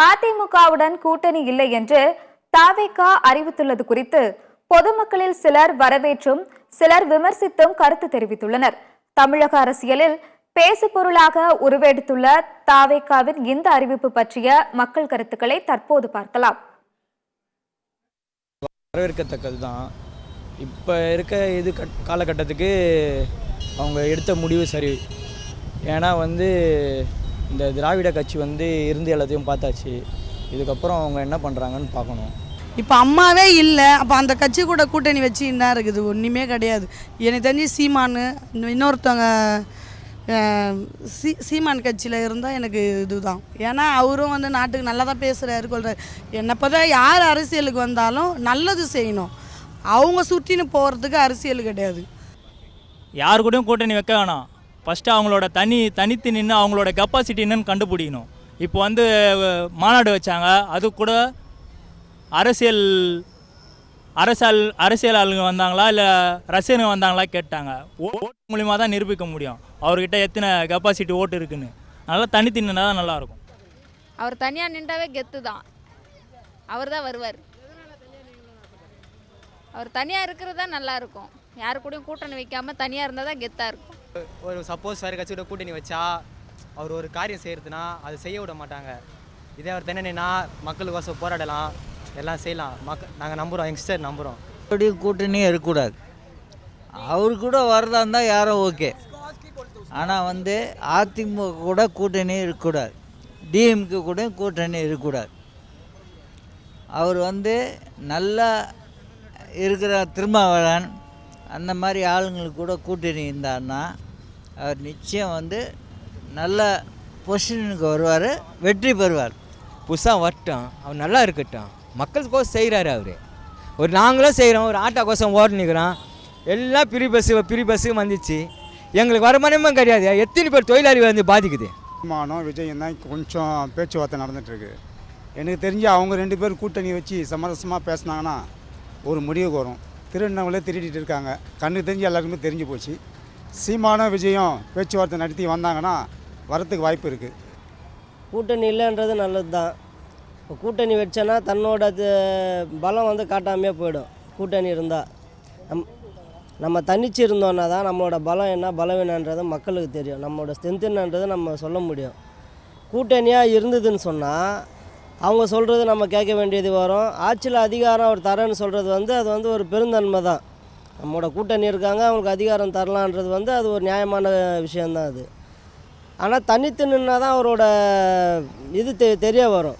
அதிமுகவுடன் கூட்டணி இல்லை என்று தவிக அறிவித்துள்ளது குறித்து பொதுமக்களில் சிலர் வரவேற்றும் சிலர் விமர்சித்தும் கருத்து தெரிவித்துள்ளனர். தமிழக அரசியலில் பேசுபொருளாக உருவெடுத்துள்ள தவிகவின் இந்த அறிவிப்பு பற்றிய மக்கள் கருத்துக்களை தற்போது பார்க்கலாம். வரவேற்கத்தக்கதுதான். இப்போ இருக்க காலகட்டத்துக்கு அவங்க எடுத்த முடிவு சரி. ஏன்னா இந்த திராவிட கட்சி இருந்து எல்லாத்தையும் பார்த்தாச்சு. இதுக்கப்புறம் அவங்க என்ன பண்ணுறாங்கன்னு பார்க்கணும். இப்போ அம்மாவே இல்லை, அப்போ அந்த கட்சி கூட கூட்டணி வச்சு என்ன இருக்குது? ஒன்றுமே கிடையாது. எனக்கு தெரிஞ்சு சீமானு இன்னொருத்தவங்க சீமான் கட்சியில் இருந்தால் எனக்கு இதுதான். ஏன்னா அவரும் நாட்டுக்கு நல்லா தான் பேசுகிறாரு கொள்கிறார். என்னை பார்த்தா யார் அரசியலுக்கு வந்தாலும் நல்லது செய்யணும். அவங்க சுற்றின்னு போகிறதுக்கு அரசியல் கிடையாது. யார் கூடயும் கூட்டணி வைக்க வேணாம். ஃபஸ்ட்டு அவங்களோட தனித்து நின்று அவங்களோட கெப்பாசிட்டி என்னன்னு கண்டுபிடிக்கணும். இப்போ மாநாடு வச்சாங்க, அது கூட அரசியல் ஆளுங்க வந்தாங்களா இல்லை ரசிகர்கள் வந்தாங்களா கேட்டாங்க. ஓட்டு மூலிமா தான் நிரூபிக்க முடியும் அவர்கிட்ட எத்தனை கெப்பாசிட்டி ஓட்டு இருக்குன்னு. அதனால் தனித்து நின்னா தான் நல்லாயிருக்கும். அவர் தனியாக நின்றாவே கெத்து தான். அவர் தான் வருவார். அவர் தனியாக இருக்கிறது தான் நல்லாயிருக்கும். யாரு கூடயும் கூட்டணி வைக்காமல் தனியாக இருந்தால் தான் கெத்தாக இருக்கும். ஒரு சப்போஸ் வேறு கட்சியோட கூட்டணி வச்சா அவர் ஒரு காரியம் செய்கிறதுனா அதை செய்ய விட மாட்டாங்க. இதே அவர் தனியா மக்களுக்கோசம் போராடலாம், எல்லாம் செய்யலாம். நாங்கள் நம்புகிறோம், யங்ஸ்டர் நம்புகிறோம். அப்படியும் கூட்டணியே இருக்கக்கூடாது. அவரு கூட வரதா இருந்தால் யாரும் ஓகே. ஆனால் அதிமுக கூட கூட்டணி இருக்கக்கூடாது, டிஎம்கே கூட கூட்டணி இருக்கக்கூடாது. அவர் நல்லா இருக்கிற திருமாவளவன் அந்த மாதிரி ஆளுங்களுக்கு கூட கூட்டணி இருந்தார்னா அவர் நிச்சயம் நல்ல பொசிஷனுக்கு வருவார், வெற்றி பெறுவார். புதுசாக வரட்டும், அவர் நல்லா இருக்கட்டும். மக்களுக்கோசம் செய்கிறாரு அவர். ஒரு நாங்களும் செய்கிறோம், ஒரு ஆட்டோக்கோசம் ஓட்டு நிற்கிறோம். எல்லாம் ஃப்ரீ பஸ்ஸு வந்துச்சு. எங்களுக்கு வருமானமும் கிடையாது. எத்தனை பேர் தொழிலாளி பாதிக்குது. மானம் விஜயம் தான் கொஞ்சம் பேச்சுவார்த்தை நடந்துகிட்ருக்கு. எனக்கு தெரிஞ்சு அவங்க ரெண்டு பேரும் கூட்டணி வச்சு சமரசமாக பேசினாங்கன்னா ஒரு முடிவுக்கு வரும். திருநங்களே திருடிட்டு இருக்காங்க, கண்ணுக்கு தெரிஞ்சு எல்லாருக்குமே தெரிஞ்சு போச்சு. சீமான விஜயம் பேச்சுவார்த்தை நடத்தி வந்தாங்கன்னா வரத்துக்கு வாய்ப்பு இருக்குது. கூட்டணி இல்லைன்றது நல்லது தான். இப்போ கூட்டணி வச்சோன்னா தன்னோட பலம் காட்டாமையே போயிடும். கூட்டணி இருந்தால் நம்ம தனிச்சு இருந்தோன்னா தான் நம்மளோட பலம் என்ன பலவீனன்றது மக்களுக்கு தெரியும். நம்மளோட ஸ்ட்ரென்த் என்னன்றது நம்ம சொல்ல முடியும். கூட்டணியாக இருந்ததுன்னு சொன்னால் அவங்க சொல்கிறது நம்ம கேட்க வேண்டியது வரும். ஆட்சியில் அதிகாரம் அவர் தரேன்னு சொல்கிறது அது ஒரு பெருந்தன்மை தான். நம்மளோட கூட்டணி இருக்காங்க, அவங்களுக்கு அதிகாரம் தரலான்றது அது ஒரு நியாயமான விஷயந்தான் அது. ஆனால் தனித்து நின்னா தான் அவரோட இது தெரிய வரும்.